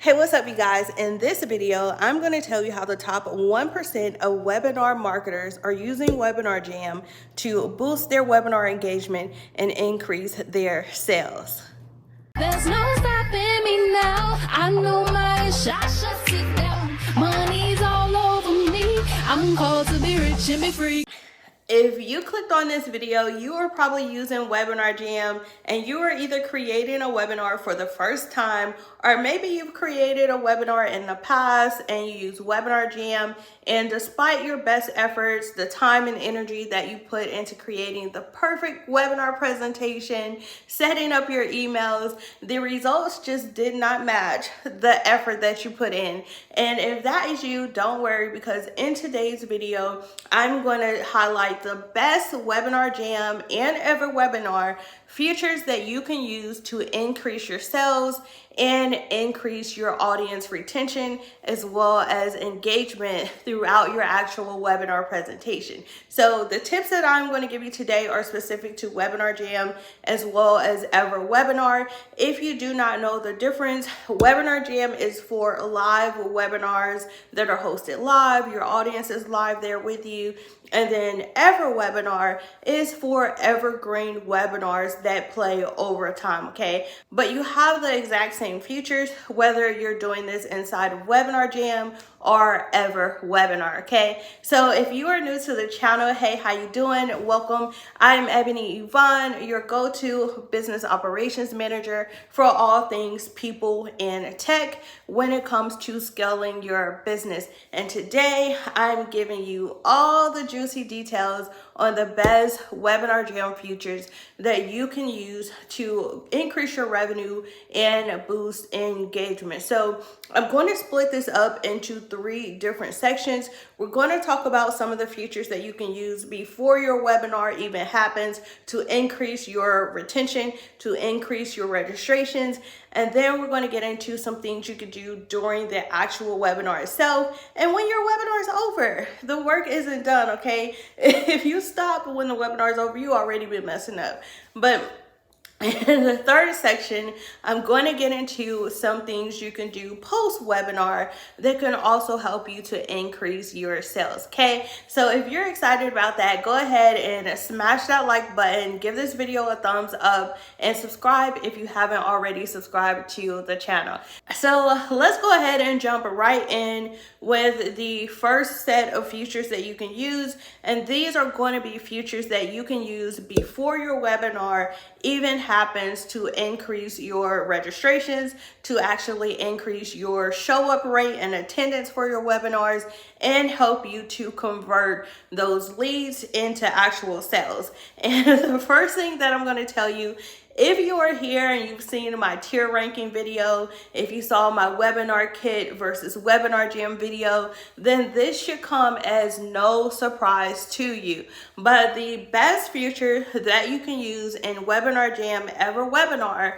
Hey, what's up, you guys? In this video, I'm going to tell you how the top 1% of webinar marketers are using WebinarJam to boost their webinar engagement and increase their sales. There's no stopping me now. I know my shot, sit down. Money's all over me. I'm called to be rich and be free. If you clicked on this video, you are probably using WebinarJam and you are either creating a webinar for the first time, or maybe you've created a webinar in the past and you use WebinarJam, and despite your best efforts, the time and energy that you put into creating the perfect webinar presentation, setting up your emails, the results just did not match the effort that you put in. And if that is you, don't worry, because in today's video, I'm going to highlight the best WebinarJam and EverWebinar features that you can use to increase your sales and increase your audience retention as well as engagement throughout your actual webinar presentation. So the tips that I'm going to give you today are specific to WebinarJam as well as EverWebinar. If you do not know the difference, WebinarJam is for live webinars that are hosted live. Your audience is live there with you. And then EverWebinar is for evergreen webinars that play over time, okay? But you have the exact same features whether you're doing this inside of WebinarJam or EverWebinar, okay? So if you are new to the channel, hey, how you doing? Welcome. I'm Ebony Evaughn, your go-to business operations manager for all things people and tech when it comes to scaling your business. And today I'm giving you all the juicy details on the best WebinarJam features that you can use to increase your revenue and boost engagement. So I'm going to split this up into 3 different sections. We're going to talk about some of the features that you can use before your webinar even happens to increase your retention, to increase your registrations. And then we're going to get into some things you could do during the actual webinar itself. And when your webinar is over, the work isn't done, okay? If you stop when the webinar is over, you already been messing up. But in the third section, I'm going to get into some things you can do post-webinar that can also help you to increase your sales, okay? So if you're excited about that, go ahead and smash that like button, give this video a thumbs up, and subscribe if you haven't already subscribed to the channel. So let's go ahead and jump right in with the first set of features that you can use. And these are going to be features that you can use before your webinar even happens to increase your registrations, to actually increase your show up rate and attendance for your webinars, and help you to convert those leads into actual sales. And the first thing that I'm going to tell you, if you are here and you've seen my tier ranking video, if you saw my webinar kit versus WebinarJam video, then this should come as no surprise to you. But the best feature that you can use in WebinarJam EverWebinar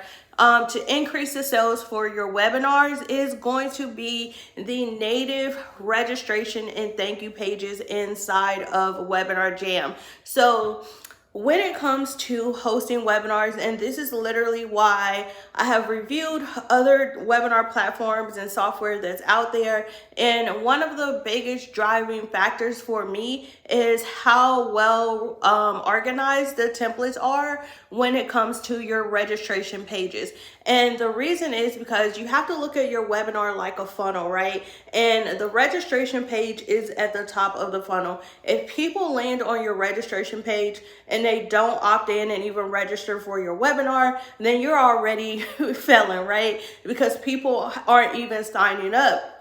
to increase the sales for your webinars is going to be the native registration and thank you pages inside of WebinarJam. So when it comes to hosting webinars, and this is literally why I have reviewed other webinar platforms and software that's out there, and one of the biggest driving factors for me is how well organized the templates are when it comes to your registration pages. And the reason is because you have to look at your webinar like a funnel, right? And the registration page is at the top of the funnel. If people land on your registration page and they don't opt in and even register for your webinar, then you're already failing, right? Because people aren't even signing up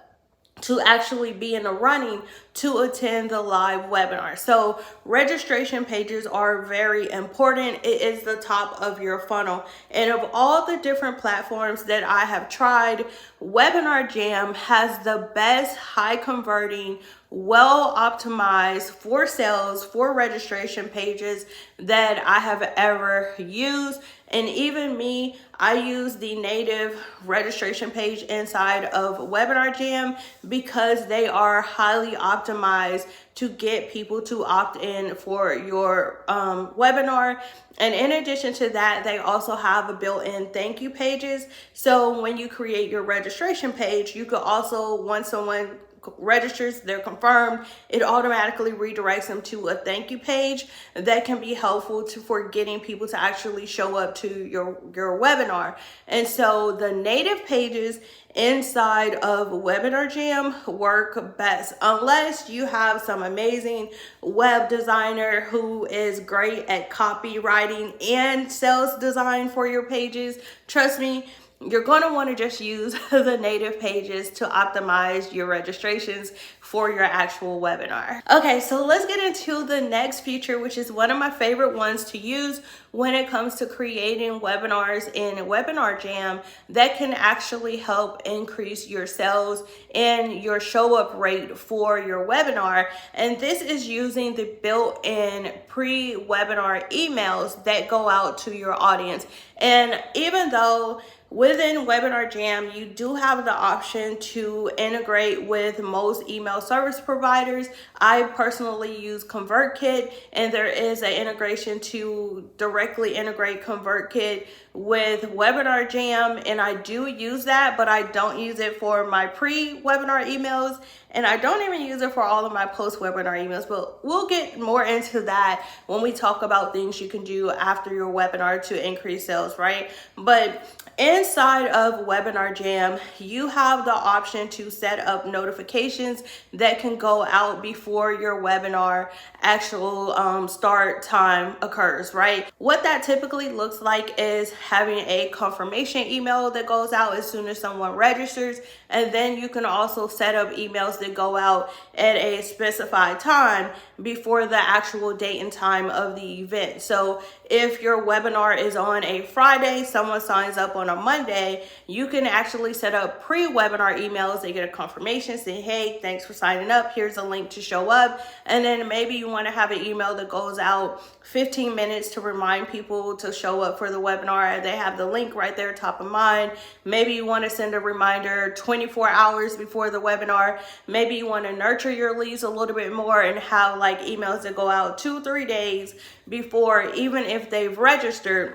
to actually be in the running to attend the live webinar. So registration pages are very important. It is the top of your funnel. And of all the different platforms that I have tried, WebinarJam has the best high converting, well optimized for sales, for registration pages that I have ever used. And even me, I use the native registration page inside of WebinarJam because they are highly optimized to get people to opt in for your webinar. And in addition to that, they also have a built-in thank you pages. So when you create your registration page, you could also, once someone registers, they're confirmed, it automatically redirects them to a thank you page that can be helpful for getting people to actually show up to your webinar. And so the native pages inside of WebinarJam work best unless you have some amazing web designer who is great at copywriting and sales design for your pages. Trust me, you're going to want to just use the native pages to optimize your registrations for your actual webinar. Okay, so let's get into the next feature, which is one of my favorite ones to use when it comes to creating webinars in WebinarJam that can actually help increase your sales and your show up rate for your webinar. And this is using the built-in pre-webinar emails that go out to your audience. And even though within WebinarJam, you do have the option to integrate with most email service providers. I personally use ConvertKit, and there is an integration to directly integrate ConvertKit with WebinarJam, and I do use that, but I don't use it for my pre-webinar emails, and I don't even use it for all of my post-webinar emails, but we'll get more into that when we talk about things you can do after your webinar to increase sales, right? But inside of WebinarJam, you have the option to set up notifications that can go out before your webinar actual start time occurs, right? What that typically looks like is having a confirmation email that goes out as soon as someone registers, and then you can also set up emails that go out at a specified time before the actual date and time of the event. So if your webinar is on a Friday, someone signs up on a Monday, you can actually set up pre-webinar emails. They get a confirmation saying, hey, thanks for signing up. Here's a link to show up. And then maybe you want to have an email that goes out 15 minutes to remind people to show up for the webinar. They have the link right there, top of mind. Maybe you want to send a reminder 24 hours before the webinar. Maybe you want to nurture your leads a little bit more and have like emails that go out 2-3 days before, even if they've registered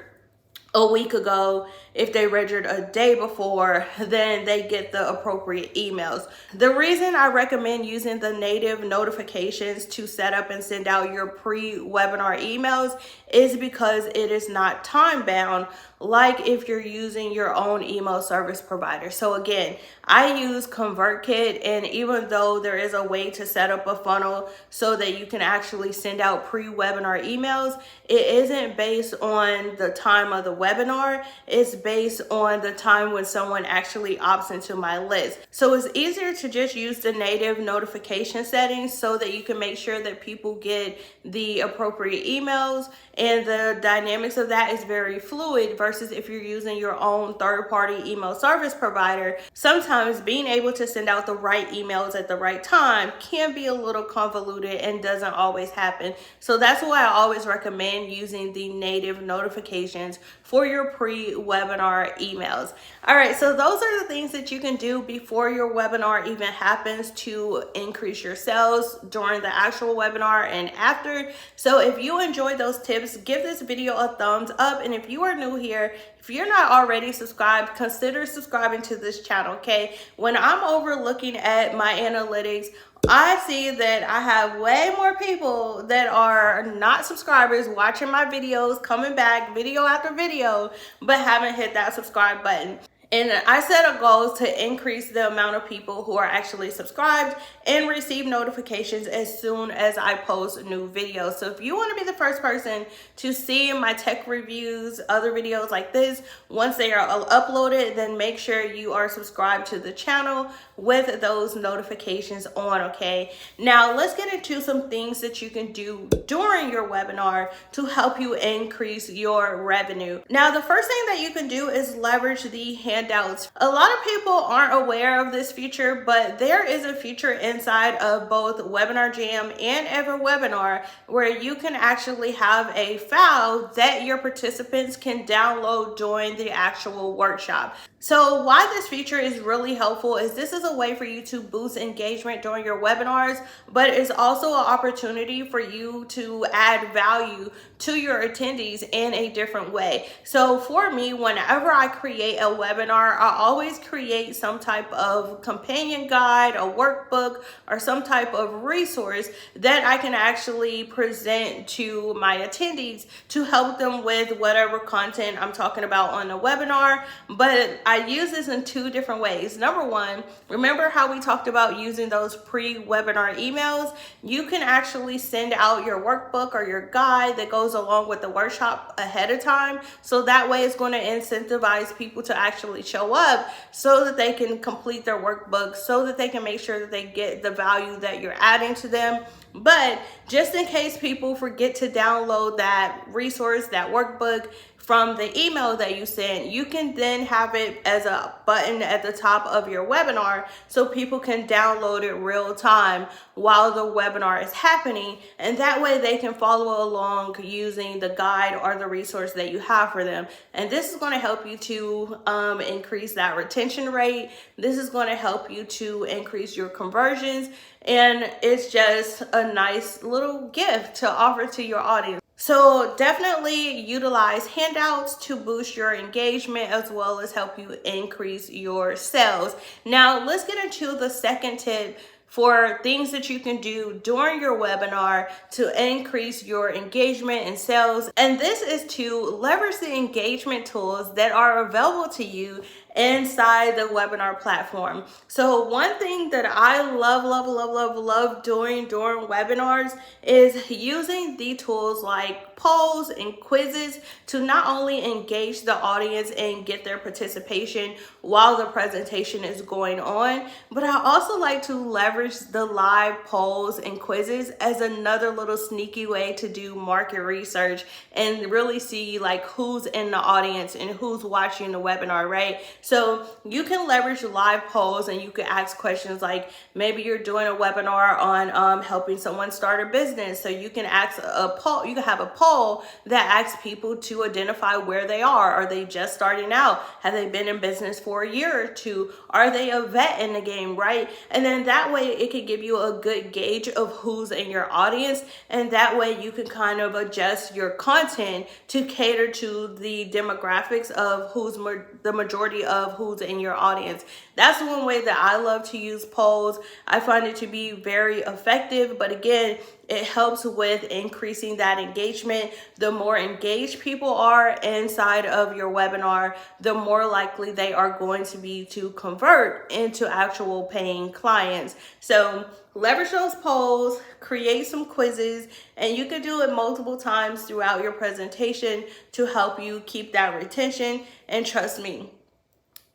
a week ago. If they registered a day before, then they get the appropriate emails. The reason I recommend using the native notifications to set up and send out your pre-webinar emails is because it is not time bound like if you're using your own email service provider. So again, I use ConvertKit, and even though there is a way to set up a funnel so that you can actually send out pre-webinar emails, it isn't based on the time of the webinar. It's based on the time when someone actually opts into my list. So it's easier to just use the native notification settings so that you can make sure that people get the appropriate emails, and the dynamics of that is very fluid versus if you're using your own third-party email service provider. Sometimes being able to send out the right emails at the right time can be a little convoluted and doesn't always happen. So that's why I always recommend using the native notifications for your pre-webinar emails. All right, so those are the things that you can do before your webinar even happens to increase your sales during the actual webinar and after. So if you enjoyed those tips, give this video a thumbs up. And if you are new here, if you're not already subscribed, consider subscribing to this channel, okay? When I'm over looking at my analytics, I see that I have way more people that are not subscribers watching my videos, coming back video after video, but haven't hit that subscribe button. And I set a goal to increase the amount of people who are actually subscribed and receive notifications as soon as I post new videos. So if you want to be the first person to see my tech reviews, other videos like this, once they are uploaded, then make sure you are subscribed to the channel with those notifications on, okay? Now let's get into some things that you can do during your webinar to help you increase your revenue. Now the first thing that you can do is leverage the Handouts handouts. A lot of people aren't aware of this feature, but there is a feature inside of both WebinarJam and EverWebinar where you can actually have a file that your participants can download during the actual workshop. So why this feature is really helpful is this is a way for you to boost engagement during your webinars, but it's also an opportunity for you to add value to your attendees in a different way. So for me, whenever I create a webinar, I always create some type of companion guide, a workbook, or some type of resource that I can actually present to my attendees to help them with whatever content I'm talking about on the webinar. But I use this in two different ways. Number one, remember how we talked about using those pre-webinar emails? You can actually send out your workbook or your guide that goes along with the workshop ahead of time. So that way it's going to incentivize people to actually show up so that they can complete their workbook, so that they can make sure that they get the value that you're adding to them. But just in case people forget to download that resource, that workbook, from the email that you sent, you can then have it as a button at the top of your webinar so people can download it real time while the webinar is happening, and that way they can follow along using the guide or the resource that you have for them. And this is going to help you to increase that retention rate. This is going to help you to increase your conversions, and it's just a nice little gift to offer to your audience. So definitely utilize handouts to boost your engagement as well as help you increase your sales. Now let's get into the second tip for things that you can do during your webinar to increase your engagement and sales. And this is to leverage the engagement tools that are available to you inside the webinar platform. So one thing that I love doing during webinars is using the tools like polls and quizzes to not only engage the audience and get their participation while the presentation is going on, but I also like to leverage the live polls and quizzes as another little sneaky way to do market research and really see like who's in the audience and who's watching the webinar, right? So you can leverage live polls and you can ask questions like maybe you're doing a webinar on helping someone start a business. So you can ask a poll, you can have a poll that asks people to identify where they are. Are they just starting out? Have they been in business for a year or two? Are they a vet in the game, right? And then that way it can give you a good gauge of who's in your audience. And that way you can kind of adjust your content to cater to the demographics of who's the majority of who's in your audience. That's one way that I love to use polls. I find it to be very effective, but again, it helps with increasing that engagement. The more engaged people are inside of your webinar, the more likely they are going to be to convert into actual paying clients. So leverage those polls, create some quizzes, and you can do it multiple times throughout your presentation to help you keep that retention. And trust me,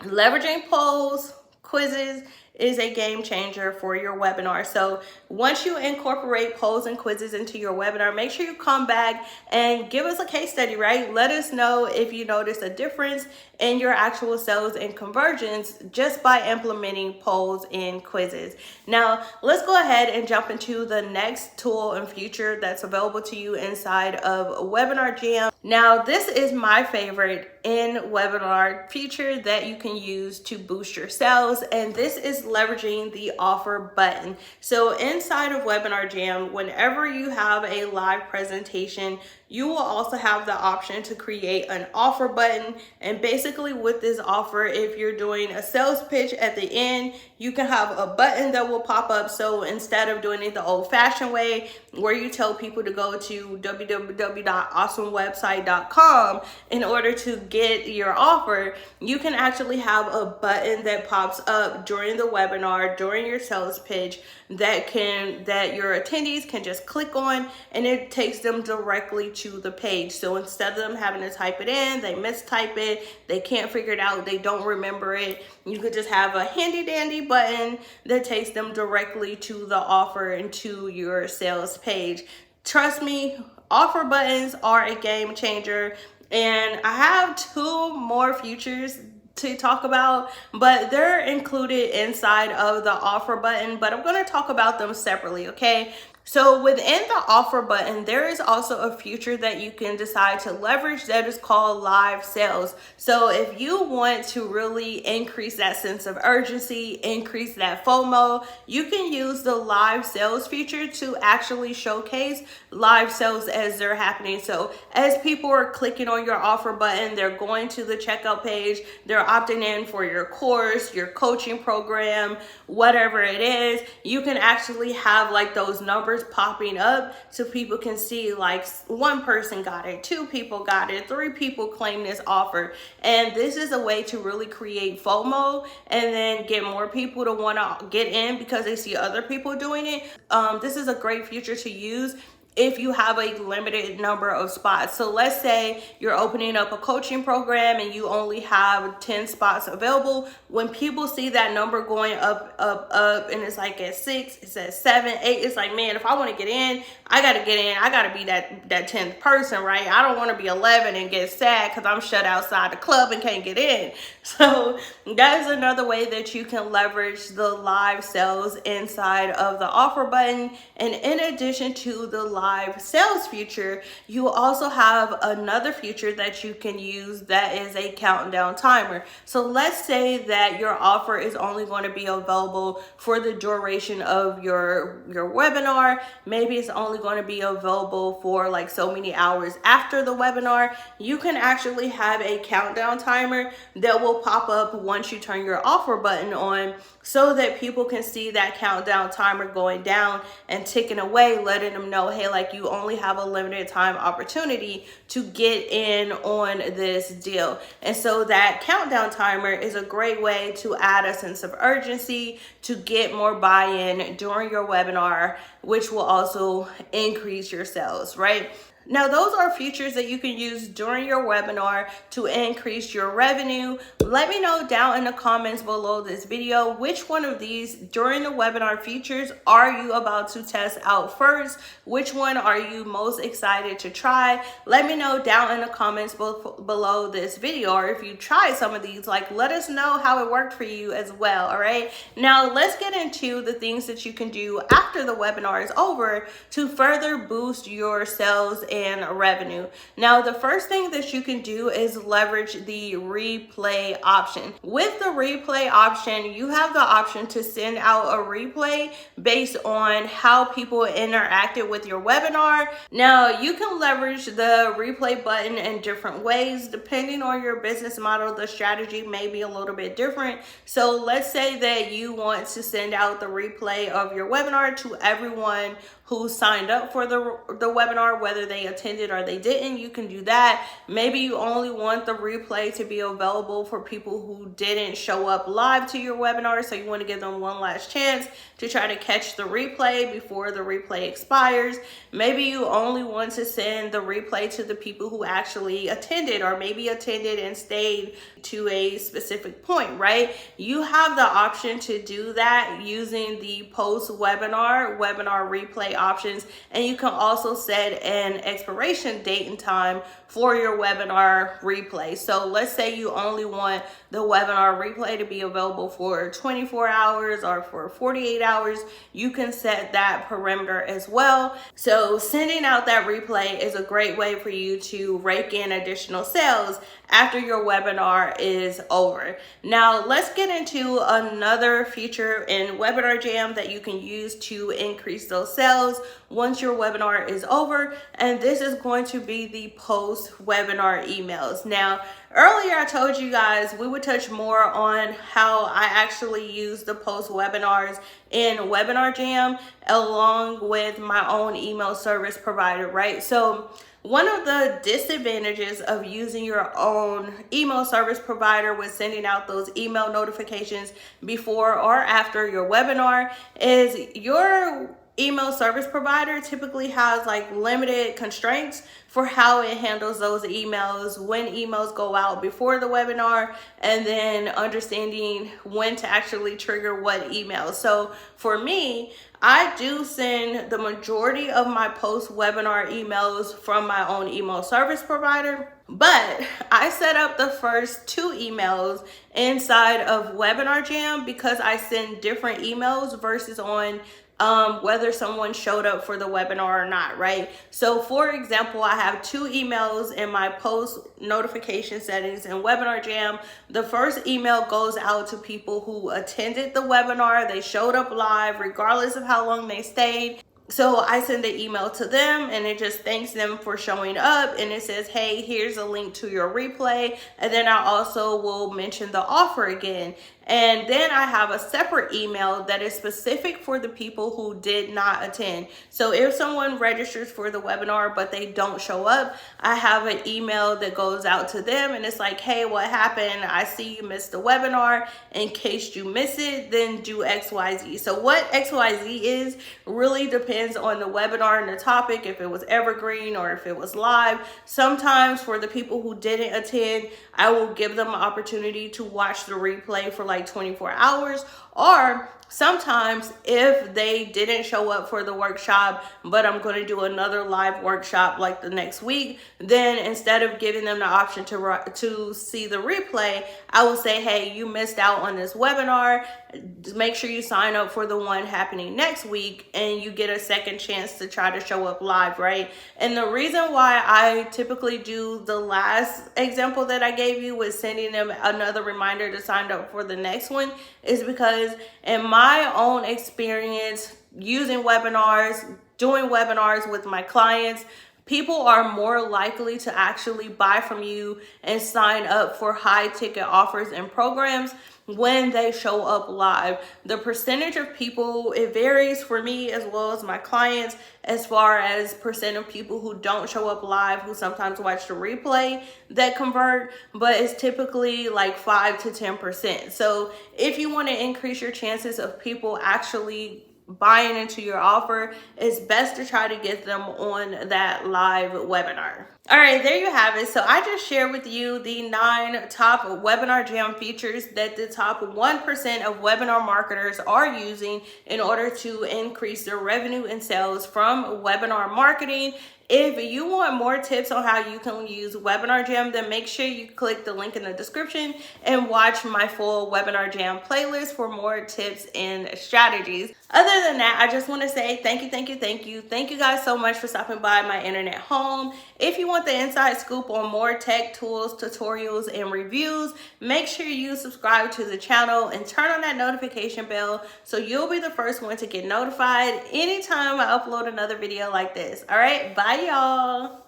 leveraging polls, quizzes is a game changer for your webinar. So once you incorporate polls and quizzes into your webinar, make sure you come back and give us a case study, right? Let us know if you notice a difference in your actual sales and conversions just by implementing polls and quizzes. Now, let's go ahead and jump into the next tool and feature that's available to you inside of WebinarJam. Now, this is my favorite in webinar feature that you can use to boost your sales, and this is leveraging the offer button. So inside of WebinarJam, whenever you have a live presentation, you will also have the option to create an offer button. And basically with this offer, if you're doing a sales pitch at the end, you can have a button that will pop up. So instead of doing it the old-fashioned way, where you tell people to go to www.awesomewebsite.com in order to get your offer, you can actually have a button that pops up during the webinar, during your sales pitch, that your attendees can just click on, and it takes them directly to the page. So instead of them having to type it in, they mistype it, they can't figure it out, they don't remember it, you could just have a handy dandy button that takes them directly to the offer and to your sales page. Trust me, offer buttons are a game changer. And I have two more features to talk about, but they're included inside of the offer button, but I'm going to talk about them separately, okay? So within the offer button, there is also a feature that you can decide to leverage that is called live sales. So if you want to really increase that sense of urgency, increase that FOMO, you can use the live sales feature to actually showcase live sales as they're happening. So as people are clicking on your offer button, they're going to the checkout page, they're opting in for your course, your coaching program, whatever it is, you can actually have like those numbers popping up so people can see like one person got it, 2 people got it, 3 people claim this offer. And this is a way to really create FOMO and then get more people to want to get in because they see other people doing it. This is a great feature to use if you have a limited number of spots. So let's say you're opening up a coaching program and you only have 10 spots available. When people see that number going up, and it's like at 6, it's at 7, 8, it's like, man, if I want to get in, I got to get in. I got to be that 10th person, right? I don't want to be 11 and get sad because I'm shut outside the club and can't get in. So that is another way that you can leverage the live sales inside of the offer button. And in addition to the live sales feature, you also have another feature that you can use that is a countdown timer. So let's say that your offer is only going to be available for the duration of your webinar. Maybe it's only going to be available for like so many hours after the webinar. You can actually have a countdown timer that will pop up once you turn your offer button on so that people can see that countdown timer going down and ticking away, letting them know, hey, like you only have a limited time opportunity to get in on this deal. And so that countdown timer is a great way to add a sense of urgency, to get more buy-in during your webinar, which will also increase your sales, right? Now, those are features that you can use during your webinar to increase your revenue. Let me know down in the comments below this video, which one of these during the webinar features are you about to test out first? Which one are you most excited to try? Let me know down in the comments below this video, or if you tried some of these, like let us know how it worked for you as well, all right? Now, let's get into the things that you can do after the webinar is over to further boost your sales and revenue. Now, the first thing that you can do is leverage the replay option. With the replay option, you have the option to send out a replay based on how people interacted with your webinar. Now, you can leverage the replay button in different ways. Depending on your business model, the strategy may be a little bit different. So let's say that you want to send out the replay of your webinar to everyone who signed up for the webinar, whether they attended or they didn't. You can do that. Maybe you only want the replay to be available for people who didn't show up live to your webinar, so you want to give them one last chance to try to catch the replay before the replay expires. Maybe you only want to send the replay to the people who actually attended, or maybe attended and stayed to a specific point, right? You have the option to do that using the post-webinar replay options, and you can also set an expiration date and time for your webinar replay. So let's say you only want the webinar replay to be available for 24 hours or for 48 hours. You can set that parameter as well. So sending out that replay is a great way for you to rake in additional sales after your webinar is over. Now, let's get into another feature in WebinarJam that you can use to increase those sales once your webinar is over, and this is going to be the post-webinar emails. Now, earlier I told you guys we would touch more on how I actually use the post-webinars in WebinarJam along with my own email service provider, right? So one of the disadvantages of using your own email service provider with sending out those email notifications before or after your webinar is your email service provider typically has like limited constraints for how it handles those emails, when emails go out before the webinar, and then understanding when to actually trigger what emails. So for me, I do send the majority of my post-webinar emails from my own email service provider. But I set up the first 2 emails inside of WebinarJam because I send different emails versus on whether someone showed up for the webinar or not, right? So for example, I have 2 emails in my post notification settings in WebinarJam. The first email goes out to people who attended the webinar. They showed up live regardless of how long they stayed. So I send an email to them and it just thanks them for showing up, and it says, hey, here's a link to your replay. And then I also will mention the offer again. And then I have a separate email that is specific for the people who did not attend. So if someone registers for the webinar but they don't show up, I have an email that goes out to them and it's like, hey, what happened? I see you missed the webinar. In case you miss it, then do XYZ. So what XYZ is really depends on the webinar and the topic, if it was evergreen or if it was live. Sometimes for the people who didn't attend, I will give them an opportunity to watch the replay for like 24 hours, or sometimes if they didn't show up for the workshop, but I'm going to do another live workshop like the next week, then instead of giving them the option to see the replay, I will say, hey, you missed out on this webinar. Make sure you sign up for the one happening next week and you get a second chance to try to show up live, right? And the reason why I typically do the last example that I gave you with sending them another reminder to sign up for the next one is because in my own experience using webinars, doing webinars with my clients, people are more likely to actually buy from you and sign up for high ticket offers and programs when they show up live. The percentage of people, it varies for me as well as my clients as far as percent of people who don't show up live, who sometimes watch the replay, that convert, but it's typically like 5 to 10%. So if you want to increase your chances of people actually buying into your offer, it's best to try to get them on that live webinar. All right, there you have it. So I just shared with you the 9 top WebinarJam features that the top 1% of webinar marketers are using in order to increase their revenue and sales from webinar marketing. If you want more tips on how you can use WebinarJam, then make sure you click the link in the description and watch my full WebinarJam playlist for more tips and strategies. Other than that, I just want to say thank you. Thank you guys so much for stopping by my internet home. If you want the inside scoop on more tech tools, tutorials, and reviews, make sure you subscribe to the channel and turn on that notification bell so you'll be the first one to get notified anytime I upload another video like this. All right, bye y'all.